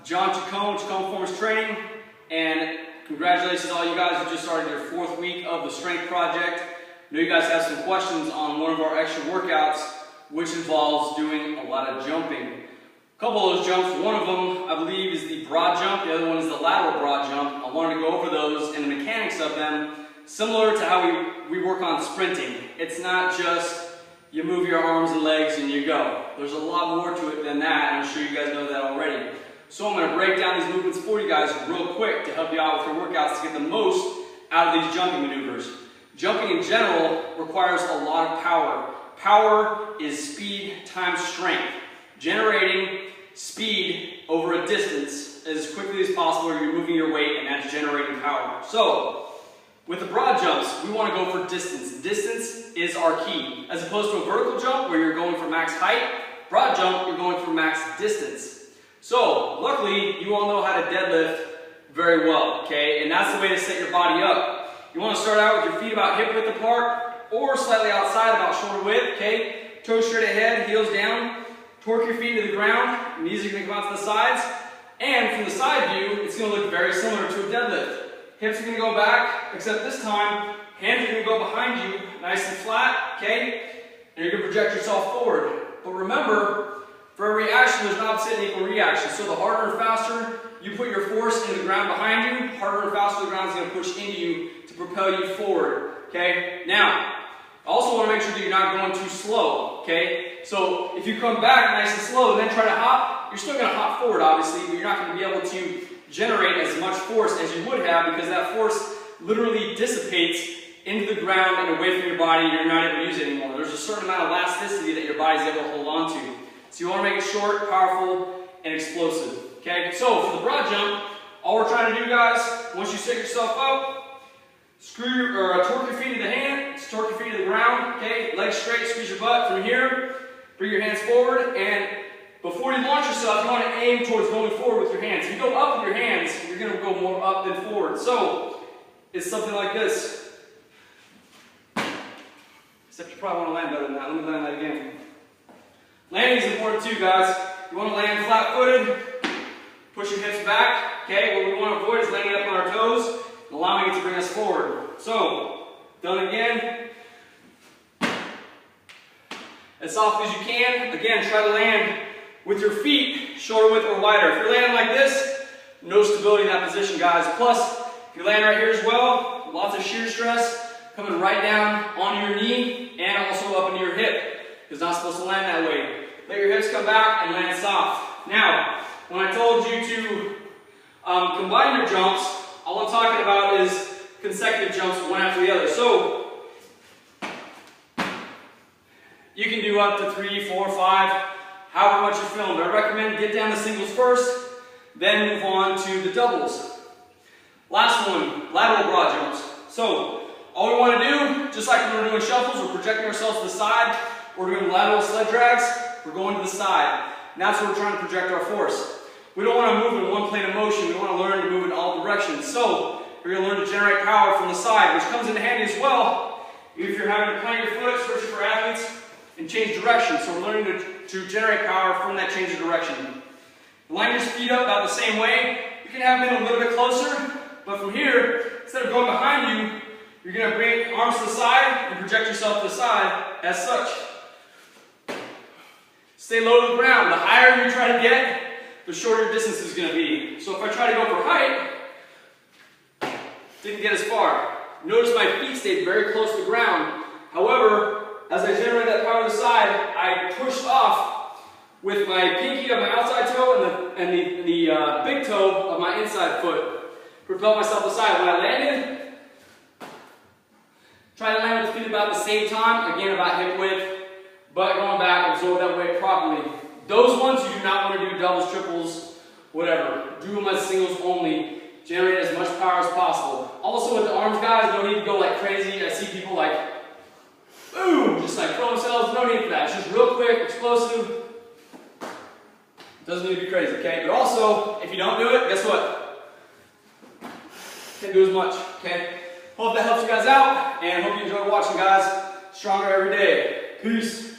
John Chacon, Chacon Performance Training, and congratulations to all you guys who just started your 4th week of the Strength Project. I know you guys have some questions on one of our extra workouts, which involves doing a lot of jumping. A couple of those jumps, one of them I believe is the broad jump, the other one is the lateral broad jump. I wanted to go over those and the mechanics of them, similar to how we work on sprinting. It's not just you move your arms and legs and you go. There's a lot more to it than that, and I'm sure you guys know that already. So I'm going to break down these movements for you guys real quick to help you out with your workouts to get the most out of these jumping maneuvers. Jumping in general requires a lot of power. Power is speed times strength. Generating speed over a distance as quickly as possible, you're moving your weight, and that's generating power. So, with the broad jumps, we want to go for distance. Distance is our key. As opposed to a vertical jump where you're going for max height, broad jump, you're going for max distance. So, luckily, you all know how to deadlift very well, okay? And that's the way to set your body up. You want to start out with your feet about hip width apart or slightly outside, about shoulder width, okay? Toes straight ahead, heels down. Torque your feet to the ground. Knees are going to come out to the sides. And from the side view, it's going to look very similar to a deadlift. Hips are going to go back, except this time, hands are going to go behind you, nice and flat, okay? And you're going to project yourself forward. But remember, for every action, there's an opposite and equal reaction. So the harder and faster you put your force into the ground behind you, harder and faster the ground is going to push into you to propel you forward, okay? Now, I also want to make sure that you're not going too slow, okay? So if you come back nice and slow and then try to hop, you're still going to hop forward, obviously, but you're not going to be able to generate as much force as you would have because that force literally dissipates into the ground and away from your body, and you're not able to use it anymore. There's a certain amount of elasticity that your body's able to hold on to. So you want to make it short, powerful, and explosive. Okay? So for the broad jump, all we're trying to do, guys, once you set yourself up, torque your feet to the hand, torque your feet to the ground, okay? Legs straight, squeeze your butt from here, bring your hands forward, and before you launch yourself, you want to aim towards going forward with your hands. If you go up with your hands, you're going to go more up than forward. So, it's something like this. Except you probably want to land better than that. Let me land that again. Landing is important too, guys. You want to land flat-footed, push your hips back. Okay, what we want to avoid is landing up on our toes, and allowing it to bring us forward. So, done again. As soft as you can. Again, try to land with your feet shoulder width or wider. If you're landing like this, no stability in that position, guys. Plus, if you land right here as well, lots of shear stress coming right down onto your knee and also up into your hip. It's not supposed to land that way. Let your hips come back and land soft. Now, when I told you to combine your jumps, all I'm talking about is consecutive jumps one after the other. So, you can do up to 3, 4, 5, however much you're feeling. But I recommend get down to singles first, then move on to the doubles. Last one, lateral broad jumps. So, all we want to do, just like when we're doing shuffles, we're projecting ourselves to the side. We're doing lateral sled drags, we're going to the side. And that's where we're trying to project our force. We don't want to move in one plane of motion, we want to learn to move in all directions. So, we're going to learn to generate power from the side, which comes in handy as well. If you're having to plant your foot, especially for athletes, and change direction. So we're learning to generate power from that change of direction. Line your feet up about the same way. You can have them a little bit closer, but from here, instead of going behind you, you're going to bring arms to the side and project yourself to the side as such. Stay low to the ground. The higher you try to get, the shorter your distance is going to be. So if I try to go for height, didn't get as far. Notice my feet stayed very close to the ground. However, as I generated that power to the side, I pushed off with my pinky of my outside toe and the big toe of my inside foot. Propelled myself to the side. When I landed, try to land with the feet about the same time. Again, about hip width. But going back, absorb that weight properly. Those ones you do not want to do doubles, triples, whatever. Do them as singles only. Generate as much power as possible. Also with the arms, guys, no need to go like crazy. I see people like, boom, just like throw themselves. No need for that. It's just real quick, explosive. Doesn't need to be crazy, okay? But also, if you don't do it, guess what? Can't do as much, okay? Hope that helps you guys out, and hope you enjoy watching, guys. Stronger every day. Peace.